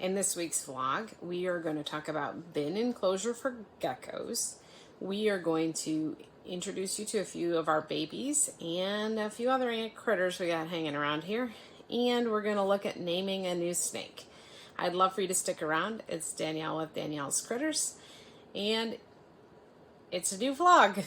In this week's vlog, we are going to talk about bin enclosure for geckos. We are going to introduce you to a few of our babies and a few other critters we got hanging around here. And we're going to look at naming a new snake. I'd love for you to stick around. It's Danielle with Danielle's Critters. And it's a new vlog.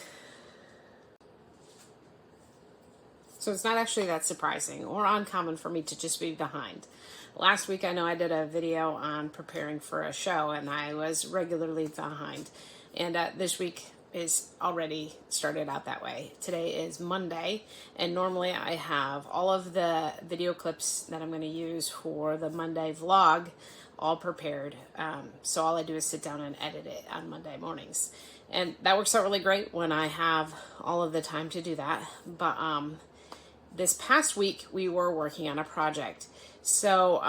So it's not actually that surprising or uncommon for me to just be behind. Last week I know I did a video on preparing for a show and I was regularly behind. And this week is already started out that way. Today is Monday and normally I have all of the video clips that I'm going to use for the Monday vlog all prepared. So all I do is sit down and edit it on Monday mornings. And that works out really great when I have all of the time to do that. But this past week we were working on a project. So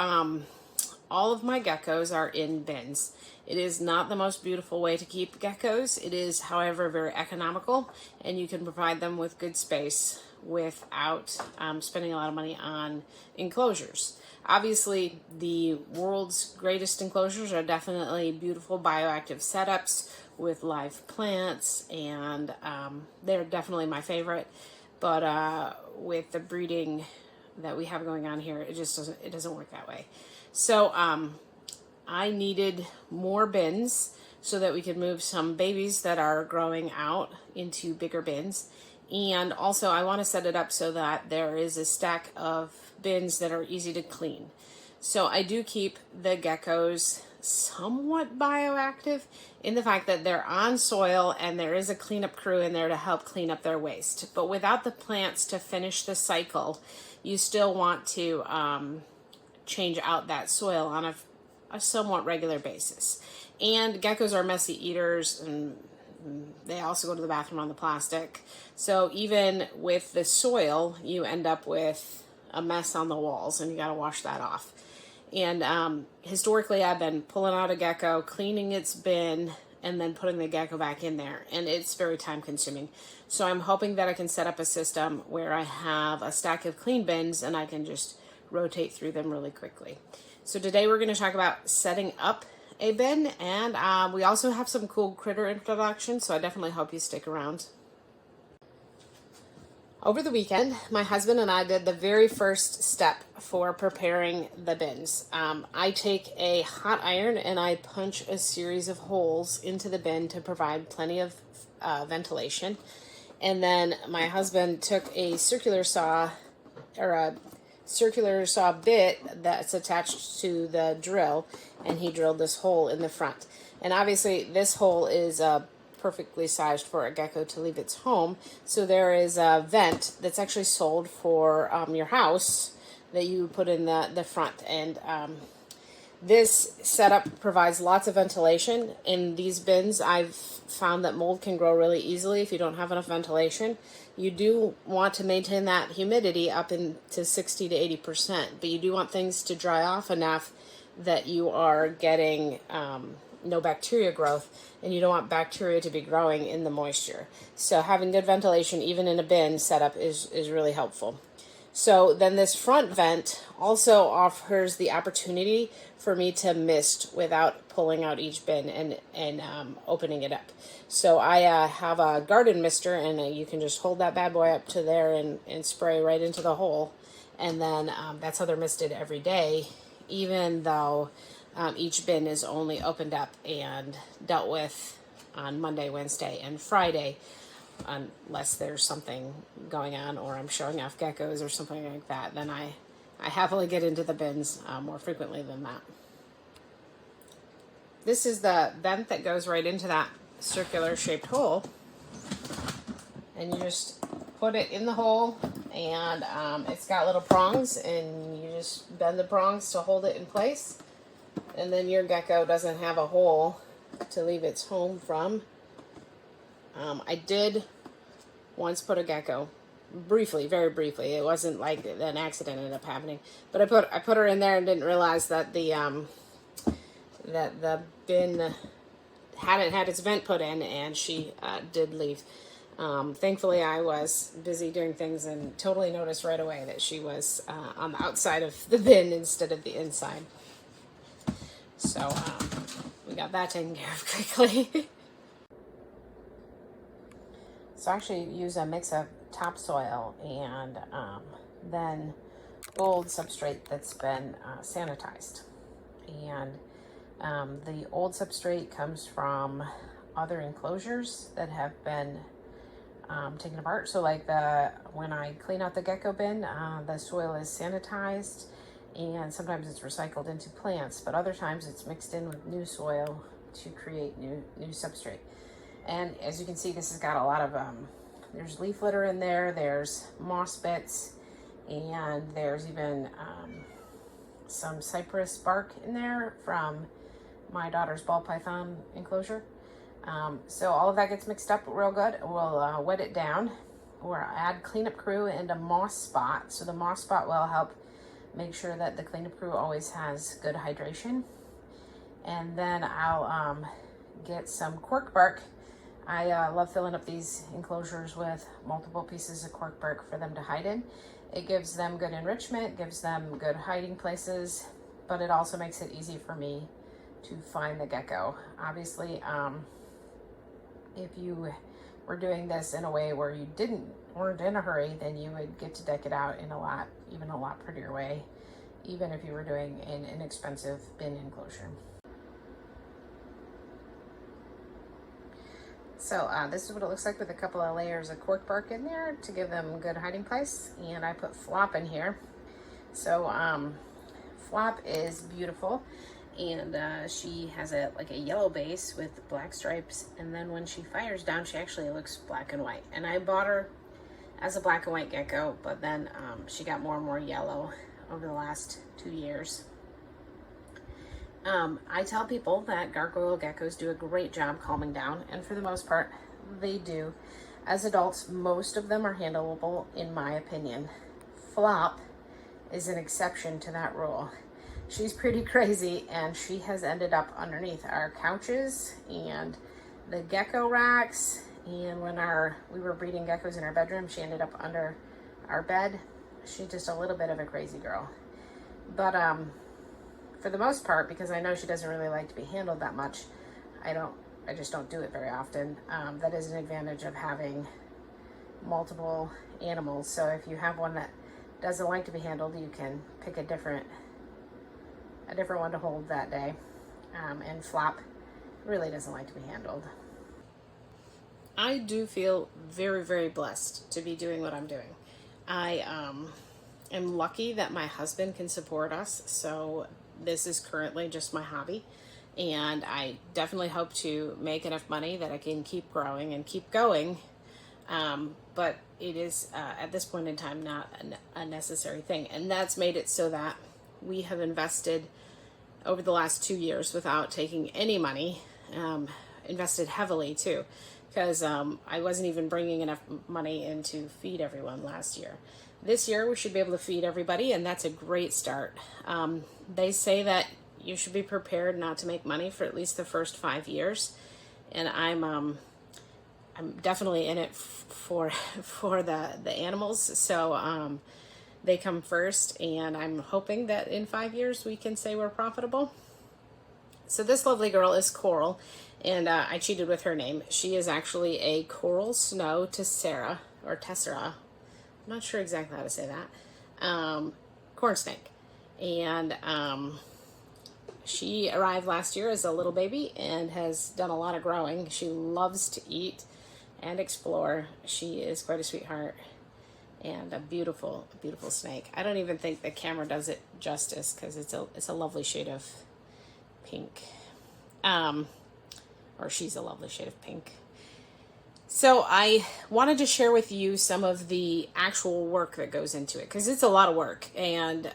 all of my geckos are in bins. It is not the most beautiful way to keep geckos. It is, however, very economical, and you can provide them with good space without spending a lot of money on enclosures. Obviously, the world's greatest enclosures are definitely beautiful bioactive setups with live plants, and they're definitely my favorite. But with the breeding that we have going on here, it doesn't work that way. So I needed more bins so that we could move some babies that are growing out into bigger bins. And also I want to set it up so that there is a stack of bins that are easy to clean. So I do keep the geckos somewhat bioactive in the fact that they're on soil and there is a cleanup crew in there to help clean up their waste. But without the plants to finish the cycle, you still want to change out that soil on a somewhat regular basis. And geckos are messy eaters, and they also go to the bathroom on the plastic. So even with the soil, you end up with a mess on the walls, and you got to wash that off. And historically, I've been pulling out a gecko, cleaning its bin, and then putting the gecko back in there. And it's very time consuming. So I'm hoping that I can set up a system where I have a stack of clean bins and I can just rotate through them really quickly. So today we're going to talk about setting up a bin, and we also have some cool critter introductions, so I definitely hope you stick around. Over the weekend, my husband and I did the very first step for preparing the bins. I take a hot iron and I punch a series of holes into the bin to provide plenty of ventilation. And then my husband took a circular saw bit that's attached to the drill, and he drilled this hole in the front. And obviously this hole is perfectly sized for a gecko to leave its home. So there is a vent that's actually sold for your house that you put in the front. And this setup provides lots of ventilation. In these bins, I've found that mold can grow really easily if you don't have enough ventilation. You do want to maintain that humidity up into 60 to 80%, but you do want things to dry off enough that you are getting no bacteria growth, and you don't want bacteria to be growing in the moisture. So having good ventilation, even in a bin setup, is really helpful. So then this front vent also offers the opportunity for me to mist without pulling out each bin and opening it up. So I have a garden mister, and you can just hold that bad boy up to there and spray right into the hole. And then that's how they're misted every day, even though each bin is only opened up and dealt with on Monday, Wednesday, and Friday, unless there's something going on or I'm showing off geckos or something like that. Then I happily get into the bins more frequently than that. This is the vent that goes right into that circular shaped hole, and you just put it in the hole, and it's got little prongs, and you just bend the prongs to hold it in place. And then your gecko doesn't have a hole to leave its home from. I did once put a gecko, very briefly. It wasn't like an accident ended up happening. But I put her in there and didn't realize that the bin hadn't had its vent put in, and she did leave. Thankfully, I was busy doing things and totally noticed right away that she was on the outside of the bin instead of the inside. So we got that taken care of quickly. So I actually use a mix of topsoil and then old substrate that's been sanitized. And the old substrate comes from other enclosures that have been taken apart. So like when I clean out the Gecko bin, the soil is sanitized, and sometimes it's recycled into plants, but other times it's mixed in with new soil to create new substrate. And as you can see, this has got a lot of there's leaf litter in there, there's moss bits, and there's even some cypress bark in there from my daughter's ball python enclosure. So all of that gets mixed up real good. We'll wet it down. We'll add cleanup crew and a moss spot. So the moss spot will help make sure that the cleanup crew always has good hydration. And then I'll get some cork bark. I love filling up these enclosures with multiple pieces of cork bark for them to hide in. It gives them good enrichment, gives them good hiding places, but it also makes it easy for me to find the gecko. Obviously, if you were doing this in a way where you weren't in a hurry, then you would get to deck it out in a lot prettier way, even if you were doing an inexpensive bin enclosure. So this is what it looks like with a couple of layers of cork bark in there to give them a good hiding place. And I put Flop in here. So Flop is beautiful, and she has like a yellow base with black stripes, and then when she fires down, she actually looks black and white. And I bought her as a black and white gecko, but then she got more and more yellow over the last 2 years. I tell people that gargoyle geckos do a great job calming down, and for the most part, they do. As adults, most of them are handleable, in my opinion. Flop is an exception to that rule. She's pretty crazy, and she has ended up underneath our couches and the gecko racks, and when we were breeding geckos in our bedroom, she ended up under our bed. She's just a little bit of a crazy girl. But for the most part, because I know she doesn't really like to be handled that much, I just don't do it very often. That is an advantage of having multiple animals. So if you have one that doesn't like to be handled, you can pick a different one to hold that day. And Flop really doesn't like to be handled. I do feel very, very blessed to be doing what I'm doing. I am lucky that my husband can support us, so this is currently just my hobby, and I definitely hope to make enough money that I can keep growing and keep going, but it is at this point in time not a necessary thing, and that's made it so that we have invested over the last 2 years without taking any money, invested heavily too, because I wasn't even bringing enough money in to feed everyone last year. This year we should be able to feed everybody, and that's a great start. They say that you should be prepared not to make money for at least the first 5 years, and I'm definitely in it for the animals. So they come first, and I'm hoping that in 5 years we can say we're profitable. So this lovely girl is Coral, and I cheated with her name. She is actually a Coral Snow Tessera, or Tessera. I'm not sure exactly how to say that. Corn snake. And she arrived last year as a little baby and has done a lot of growing. She loves to eat and explore. She is quite a sweetheart and a beautiful, beautiful snake. I don't even think the camera does it justice because it's a lovely shade of pink. Or she's a lovely shade of pink. So I wanted to share with you some of the actual work that goes into it, because it's a lot of work, and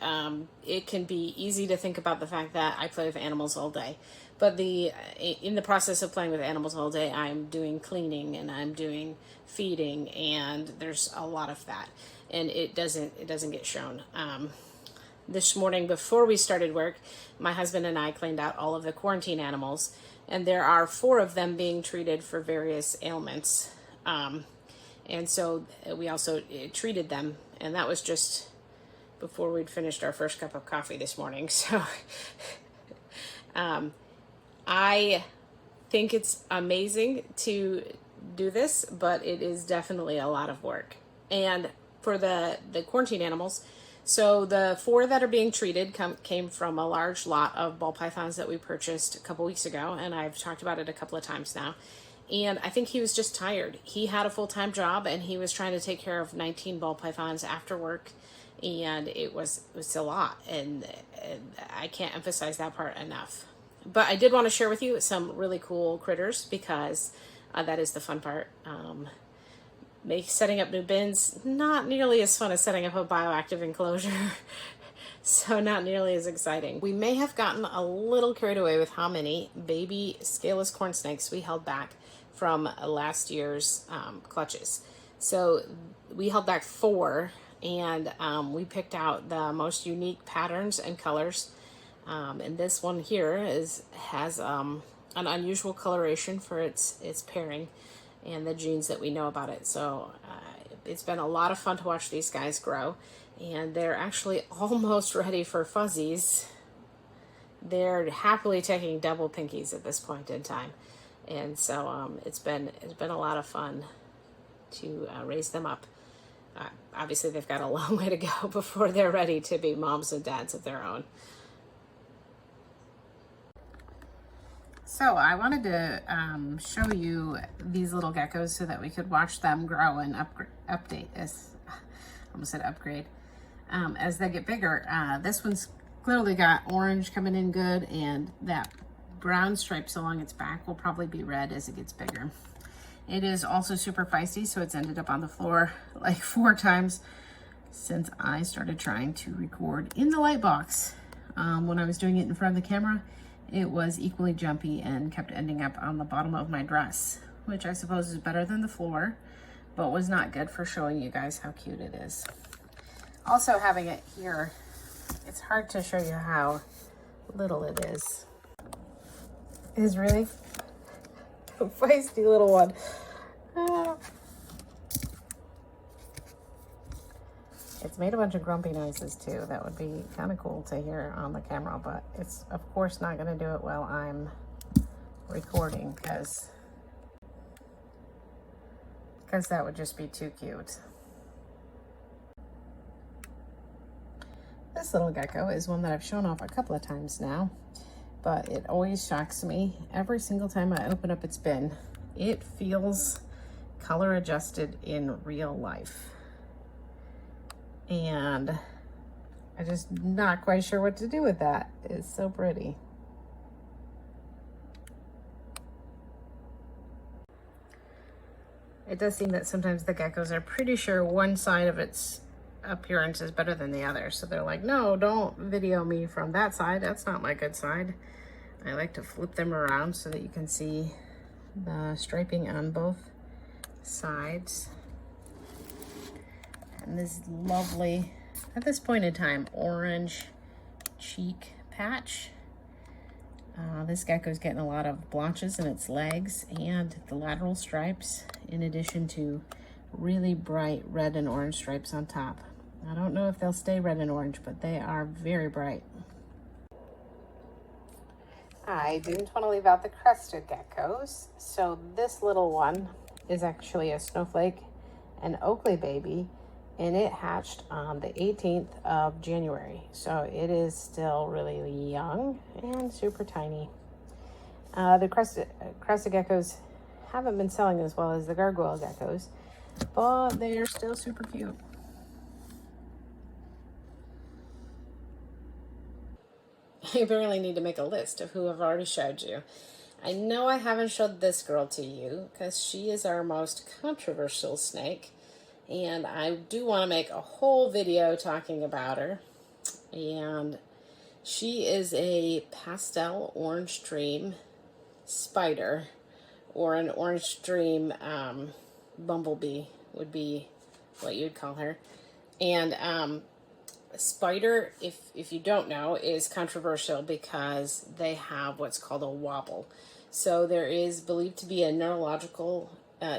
it can be easy to think about the fact that I play with animals all day. But in the process of playing with animals all day, I'm doing cleaning and I'm doing feeding, and there's a lot of that, and it doesn't get shown. This morning before we started work, my husband and I cleaned out all of the quarantine animals, and there are 4 of them being treated for various ailments. And so we also treated them, and that was just before we'd finished our first cup of coffee this morning. So I think it's amazing to do this, but it is definitely a lot of work. And for the quarantine animals, so the 4 that are being treated came from a large lot of ball pythons that we purchased a couple weeks ago, and I've talked about it a couple of times now. And I think he was just tired. He had a full-time job, and he was trying to take care of 19 ball pythons after work, and it was a lot, and I can't emphasize that part enough. But I did want to share with you some really cool critters, because that is the fun part. Setting up new bins, not nearly as fun as setting up a bioactive enclosure. So not nearly as exciting. We may have gotten a little carried away with how many baby scaleless corn snakes we held back from last year's clutches. So we held back 4, and we picked out the most unique patterns and colors. And this one here has an unusual coloration for its pairing and the genes that we know about it. So it's been a lot of fun to watch these guys grow, and they're actually almost ready for fuzzies. They're happily taking double pinkies at this point in time, and so it's been a lot of fun to raise them up. Obviously, they've got a long way to go before they're ready to be moms and dads of their own. So I wanted to show you these little geckos so that we could watch them grow and update as, almost said upgrade, as they get bigger. This one's clearly got orange coming in good, and that brown stripes along its back will probably be red as it gets bigger. It is also super feisty, so it's ended up on the floor like 4 times since I started trying to record in the light box. When I was doing it in front of the camera, it was equally jumpy and kept ending up on the bottom of my dress, which I suppose is better than the floor, but was not good for showing you guys how cute it is. Also, having it here, it's hard to show you how little it is. It is really a feisty little one. It's made a bunch of grumpy noises too. That would be kind of cool to hear on the camera, but it's of course not going to do it while I'm recording, because that would just be too cute. This little gecko is one that I've shown off a couple of times now, but it always shocks me every single time I open up its bin. It feels color adjusted in real life. And I'm just not quite sure what to do with that. It's so pretty. It does seem that sometimes the geckos are pretty sure one side of its appearance is better than the other. So they're like, no, don't video me from that side. That's not my good side. I like to flip them around so that you can see the striping on both sides. And this lovely, at this point in time, orange cheek patch. This gecko's getting a lot of blotches in its legs and the lateral stripes, in addition to really bright red and orange stripes on top. I don't know if they'll stay red and orange, but they are very bright. I didn't want to leave out the crested geckos, so this little one is actually a snowflake and Oakley baby, and it hatched on the 18th of January. So it is still really young and super tiny. The crested geckos haven't been selling as well as the gargoyle geckos, but they are still super cute. I barely need to make a list of who I've already showed you. I know I haven't showed this girl to you because she is our most controversial snake, and I do want to make a whole video talking about her. And she is a pastel orange dream spider, or an orange dream bumblebee would be what you'd call her. And spider, if you don't know, is controversial because they have what's called a wobble. So there is believed to be a neurological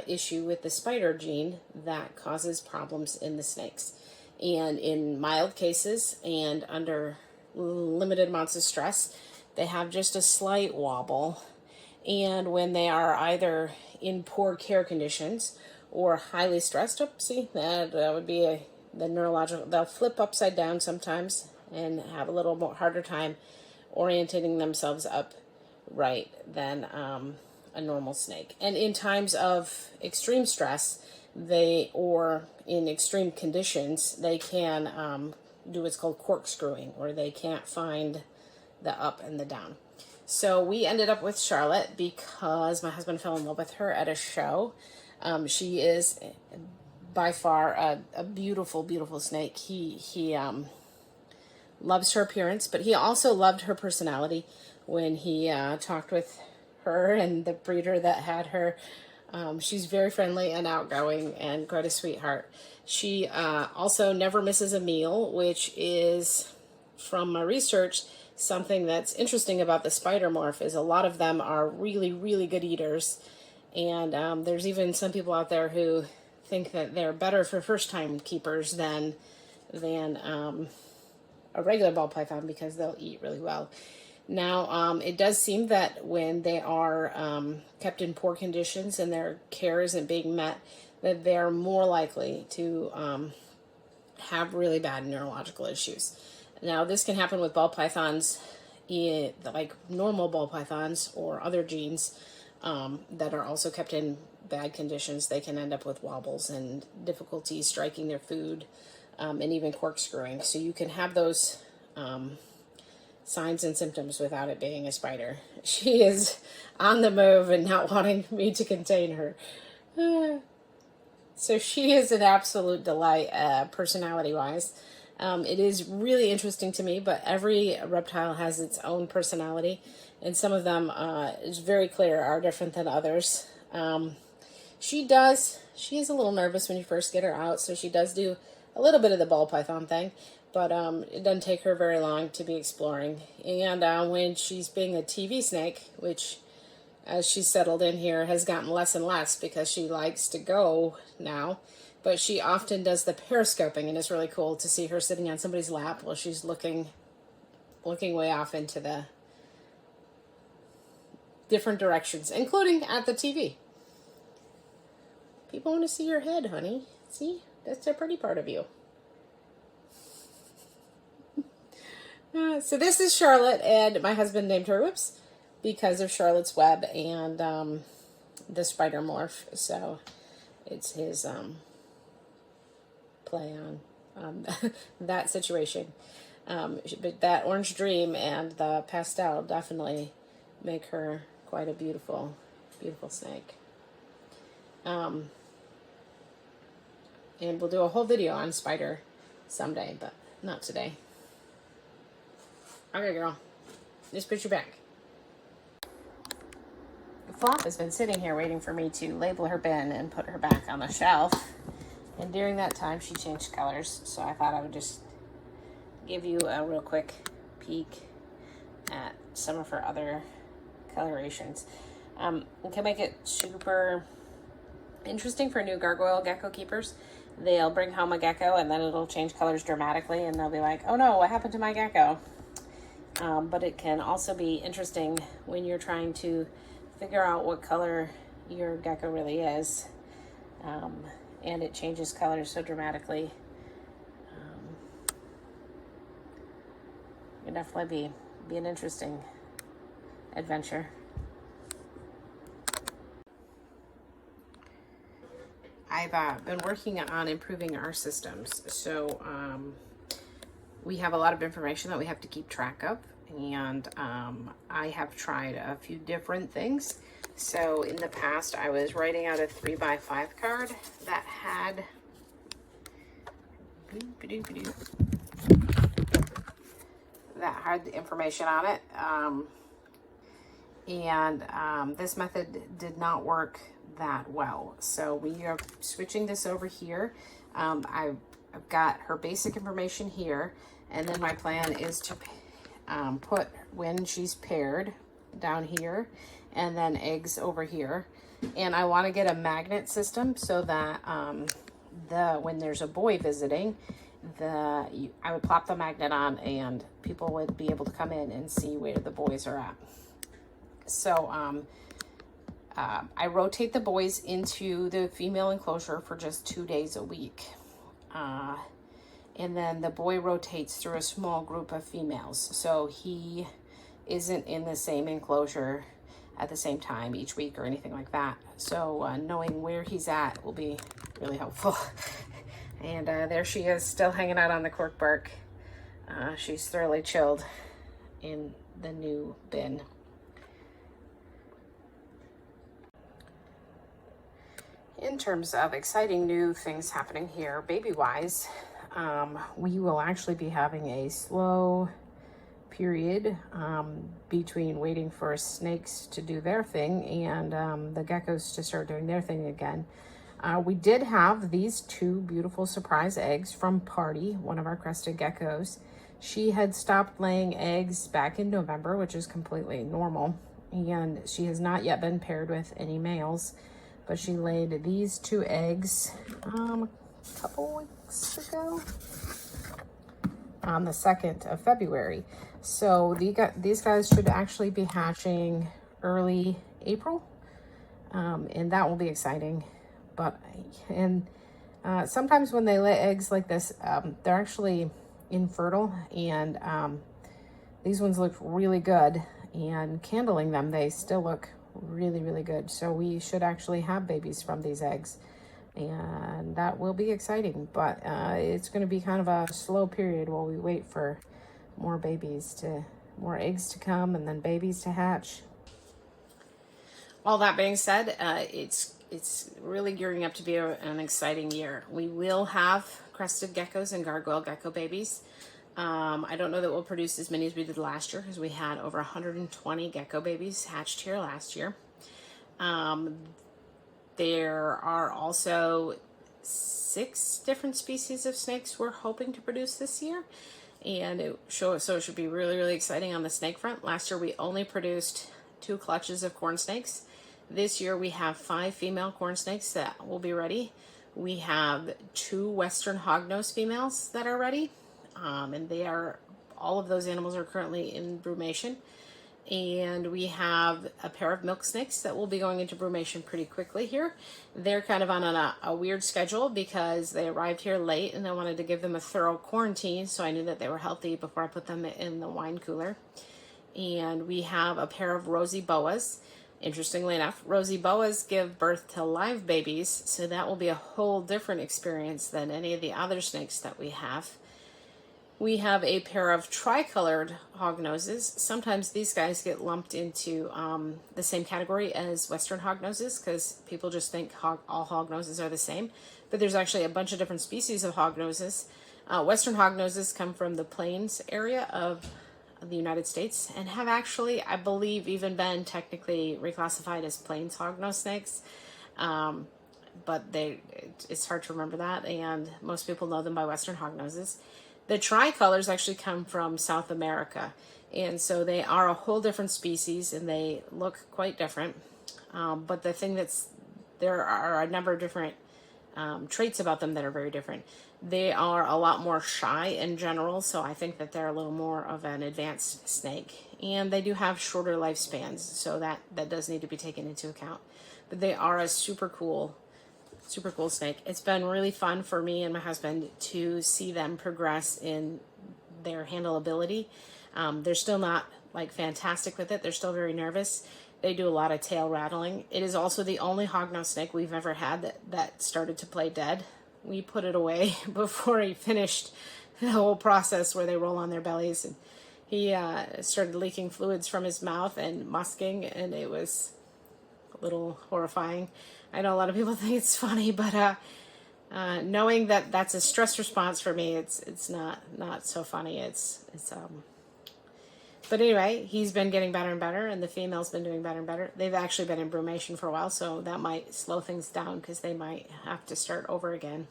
issue with the spider gene that causes problems in the snakes. And in mild cases and under limited amounts of stress, they have just a slight wobble. And when they are either in poor care conditions or highly stressed, see, that would be the neurological, they'll flip upside down sometimes and have a little more harder time orientating themselves upright than a normal snake. And in times of extreme stress, or in extreme conditions, they can do what's called corkscrewing, or they can't find the up and the down. So we ended up with Charlotte because my husband fell in love with her at a show. She is by far a beautiful, beautiful snake. He loves her appearance, but he also loved her personality. When he talked with her and the breeder that had her, she's very friendly and outgoing and quite a sweetheart. She also never misses a meal, which is, from my research, something that's interesting about the spider morph is a lot of them are really, really good eaters. And there's even some people out there who think that they're better for first-time keepers than a regular ball python because they'll eat really well. Now, it does seem that when they are kept in poor conditions and their care isn't being met, that they're more likely to have really bad neurological issues. Now, this can happen with ball pythons, like normal ball pythons or other genes that are also kept in bad conditions. They can end up with wobbles and difficulty striking their food and even corkscrewing. So you can have those signs and symptoms without it being a spider. She is on the move and not wanting me to contain her. So she is an absolute delight personality-wise. It is really interesting to me, but every reptile has its own personality, and some of them, is very clear, are different than others. She is a little nervous when you first get her out, so she does do a little bit of the ball python thing, but it doesn't take her very long to be exploring. And when she's being a TV snake, which as she's settled in here has gotten less and less because she likes to go now, but she often does the periscoping, and it's really cool to see her sitting on somebody's lap while she's looking way off into the different directions, including at the TV. People want to see your head, honey. See? That's a pretty part of you. So this is Charlotte, and my husband named her, because of Charlotte's Web and the spider morph. So it's his play on that situation. But that orange dream and the pastel definitely make her quite a beautiful, beautiful snake. And we'll do a whole video on spider someday, but not today. Okay, girl. Just put your back. Flop has been sitting here waiting for me to label her bin and put her back on the shelf. And during that time, she changed colors. So I thought I would just give you a real quick peek at some of her other colorations. We can make it super interesting for new gargoyle gecko keepers. They'll bring home a gecko and then it'll change colors dramatically and they'll be like, oh no, what happened to my gecko? But it can also be interesting when you're trying to figure out what color your gecko really is. And it changes colors so dramatically. It can definitely be an interesting adventure. I've been working on improving our systems. So we have a lot of information that we have to keep track of. And I have tried a few different things. So in the past, I was writing out a 3x5 card that had the information on it. This method did not work that well. So we are switching this over here. I've got her basic information here. And then my plan is to put when she's paired down here and then eggs over here. And I want to get a magnet system so that when there's a boy visiting I would plop the magnet on and people would be able to come in and see where the boys are at. So I rotate the boys into the female enclosure for just 2 days a week. And then the boy rotates through a small group of females. So he isn't in the same enclosure at the same time each week or anything like that. So knowing where he's at will be really helpful. And there she is, still hanging out on the cork bark. She's thoroughly chilled in the new bin. In terms of exciting new things happening here, baby-wise, we will actually be having a slow period between waiting for snakes to do their thing and the geckos to start doing their thing again. We did have these two beautiful surprise eggs from Party, one of our crested geckos. She had stopped laying eggs back in November, which is completely normal, and she has not yet been paired with any males, but she laid these 2 eggs a couple weeks ago on the 2nd of February. So these guys should actually be hatching early April, and that will be exciting. But sometimes when they lay eggs like this, they're actually infertile, and these ones look really good, and candling them, they still look really, really good. So we should actually have babies from these eggs, and that will be exciting. But it's going to be kind of a slow period while we wait for more eggs to come and then babies to hatch. All that being said, it's really gearing up to be an exciting year. We will have crested geckos and gargoyle gecko babies. I don't know that we'll produce as many as we did last year because we had over 120 gecko babies hatched here last year. There are also 6 different species of snakes we're hoping to produce this year. And it should be really, really exciting on the snake front. Last year we only produced 2 clutches of corn snakes. This year we have 5 female corn snakes that will be ready. We have 2 western hognose females that are ready. And all of those animals are currently in brumation. And we have a pair of milk snakes that will be going into brumation pretty quickly here. They're kind of on a weird schedule because they arrived here late and I wanted to give them a thorough quarantine so I knew that they were healthy before I put them in the wine cooler. And we have a pair of rosy boas. Interestingly enough, rosy boas give birth to live babies, so that will be a whole different experience than any of the other snakes that we have. We have a pair of tricolored hognoses. Sometimes these guys get lumped into the same category as western hognoses because people just think all hognoses are the same. But there's actually a bunch of different species of hognoses. Western hognoses come from the plains area of the United States and have actually, I believe, even been technically reclassified as plains hognose snakes. But it's hard to remember that, and most people know them by western hognoses. The tricolors actually come from South America, and so they are a whole different species, and they look quite different. But the thing there are a number of different traits about them that are very different. They are a lot more shy in general, so I think that they're a little more of an advanced snake. And they do have shorter lifespans, so that does need to be taken into account. But they are a super cool snake. It's been really fun for me and my husband to see them progress in their handleability. They're still not like fantastic with it. They're still very nervous. They do a lot of tail rattling. It is also the only hognose snake we've ever had that started to play dead. We put it away before he finished the whole process where they roll on their bellies, and he started leaking fluids from his mouth and musking, and it was a little horrifying. I know a lot of people think it's funny, but knowing that that's a stress response for me, it's not so funny. But anyway, he's been getting better and better, and the female's been doing better and better. They've actually been in brumation for a while, so that might slow things down because they might have to start over again.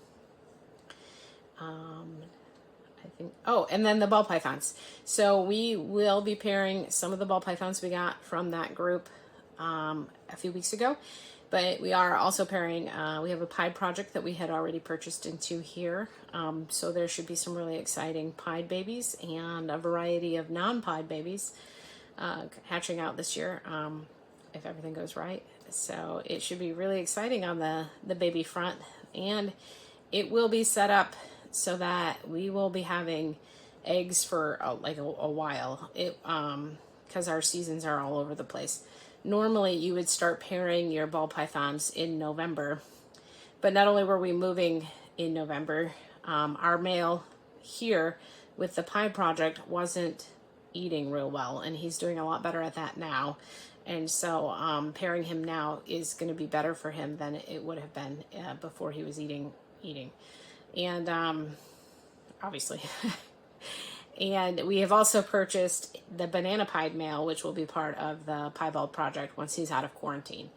I think. Oh, and then the ball pythons. So we will be pairing some of the ball pythons we got from that group a few weeks ago. But we are also pairing, we have a pied project that we had already purchased into here. So there should be some really exciting pied babies and a variety of non-pied babies hatching out this year, if everything goes right. So it should be really exciting on the baby front. And it will be set up so that we will be having eggs for like a while. Because our seasons are all over the place. Normally, you would start pairing your ball pythons in November, but not only were we moving in November, our male here with the pie project wasn't eating real well, and he's doing a lot better at that now. And so pairing him now is going to be better for him than it would have been before he was eating. And obviously. And we have also purchased the banana pied male, which will be part of the piebald project once he's out of quarantine.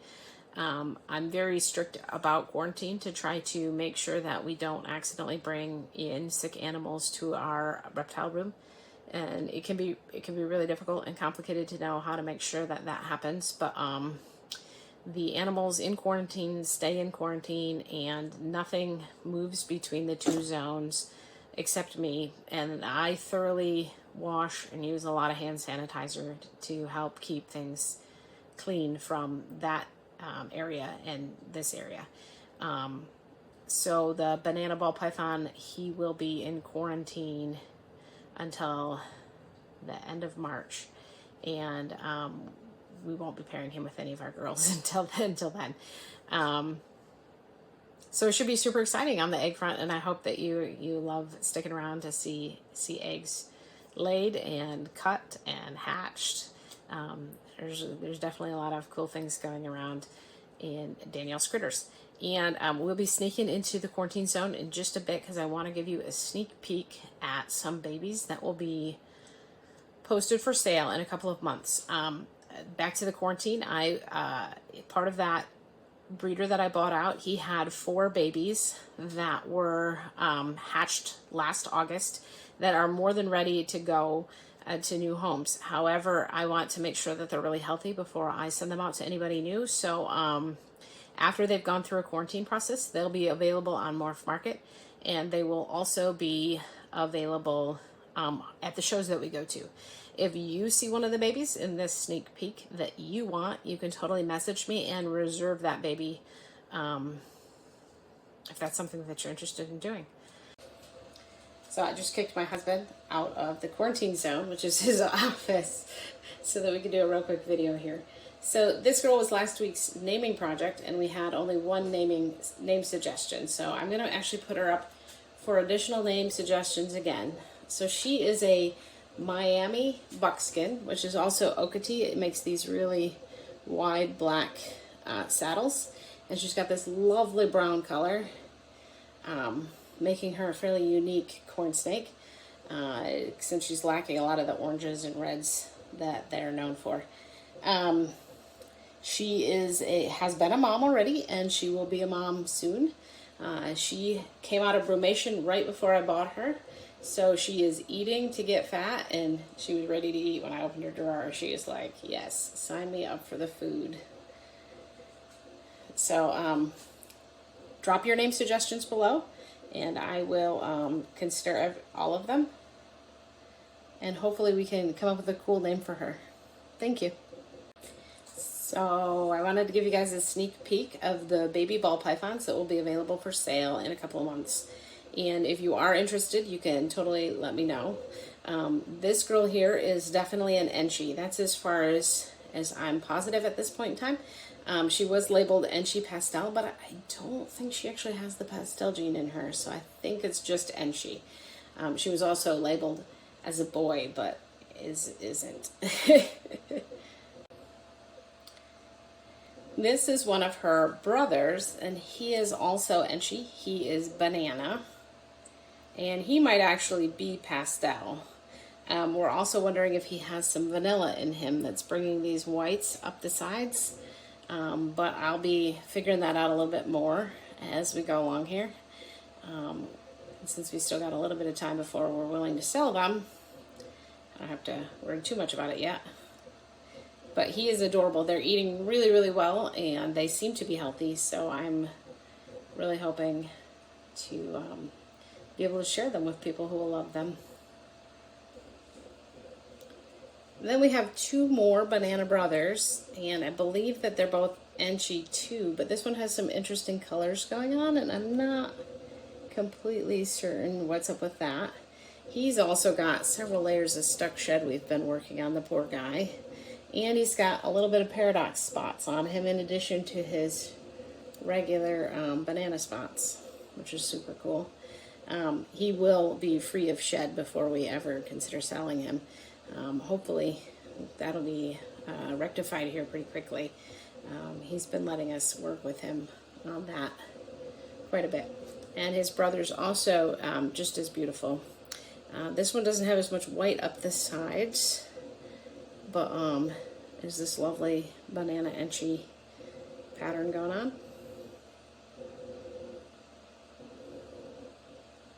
I'm very strict about quarantine to try to make sure that we don't accidentally bring in sick animals to our reptile room. And it can be really difficult and complicated to know how to make sure that that happens. But the animals in quarantine stay in quarantine, and nothing moves between the two zones except me, and I thoroughly wash and use a lot of hand sanitizer to help keep things clean from that area and this area. So the banana ball python, he will be in quarantine until the end of March, and we won't be pairing him with any of our girls until then. So it should be super exciting on the egg front, and I hope that you love sticking around to see eggs laid and cut and hatched. There's definitely a lot of cool things going around in Danielle's Critters. And we'll be sneaking into the quarantine zone in just a bit because I want to give you a sneak peek at some babies that will be posted for sale in a couple of months. Back to the quarantine, part of that breeder that I bought out, he had 4 babies that were hatched last August that are more than ready to go to new homes. However, I want to make sure that they're really healthy before I send them out to anybody new. So after they've gone through a quarantine process, they'll be available on Morph Market, and they will also be available at the shows that we go to. If you see one of the babies in this sneak peek that you want, you can totally message me and reserve that baby if that's something that you're interested in doing. So I just kicked my husband out of the quarantine zone, which is his office, so that we could do a real quick video here. So this girl was last week's naming project, and we had only one name suggestion. So I'm going to actually put her up for additional name suggestions again. So she is a Miami buckskin, which is also Okatee. It makes these really wide black saddles, and she's got this lovely brown color, making her a fairly unique corn snake, since she's lacking a lot of the oranges and reds that they're known for. She has been a mom already, and she will be a mom soon. She came out of brumation right before I bought her. So she is eating to get fat, and she was ready to eat when I opened her drawer. She is like, yes, sign me up for the food. So drop your name suggestions below, and I will consider all of them. And hopefully we can come up with a cool name for her. Thank you. So I wanted to give you guys a sneak peek of the baby ball pythons that will be available for sale in a couple of months. And if you are interested, you can totally let me know. This girl here is definitely an Enchi. That's as far as I'm positive at this point in time. She was labeled Enchi Pastel, but I don't think she actually has the pastel gene in her, so I think it's just Enchi. She was also labeled as a boy, but isn't. This is one of her brothers, and he is also Enchi. He is Banana, and he might actually be pastel. We're also wondering if he has some vanilla in him that's bringing these whites up the sides, but I'll be figuring that out a little bit more as we go along here. Since we still got a little bit of time before we're willing to sell them, I don't have to worry too much about it yet. But he is adorable. They're eating really, really well, and they seem to be healthy, so I'm really hoping to be able to share them with people who will love them. And then we have two more banana brothers, and I believe that they're both Enchi too, but this one has some interesting colors going on, and I'm not completely certain what's up with that. He's also got several layers of stuck shed we've been working on, the poor guy. And he's got a little bit of paradox spots on him in addition to his regular banana spots, which is super cool. He will be free of shed before we ever consider selling him. Hopefully that'll be rectified here pretty quickly. He's been letting us work with him on that quite a bit. And his brother's also just as beautiful. This one doesn't have as much white up the sides, but there's this lovely banana Enchi pattern going on.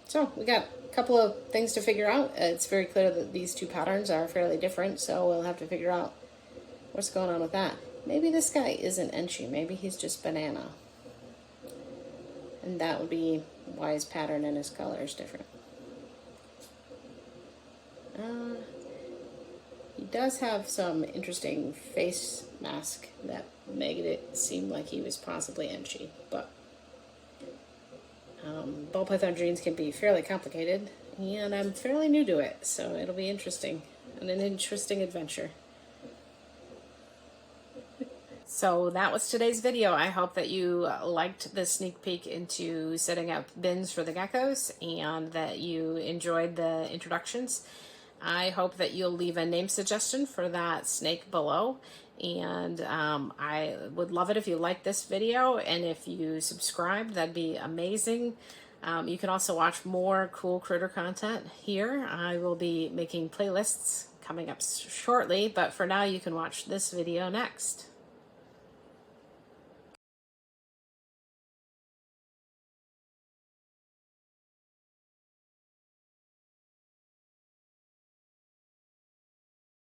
So we got a couple of things to figure out. It's very clear that these two patterns are fairly different, so we'll have to figure out what's going on with that. Maybe this guy isn't Enchi, maybe he's just banana. And that would be why his pattern and his color is different. He does have some interesting face mask that made it seem like he was possibly Enchi, but ball python dreams can be fairly complicated, and I'm fairly new to it, so it'll be interesting and an interesting adventure. So that was today's video. I hope that you liked the sneak peek into setting up bins for the geckos and that you enjoyed the introductions. I hope that you'll leave a name suggestion for that snake below, and I would love it if you liked this video, and if you subscribe, that'd be amazing. You can also watch more cool critter content here. I will be making playlists coming up shortly, but for now you can watch this video next.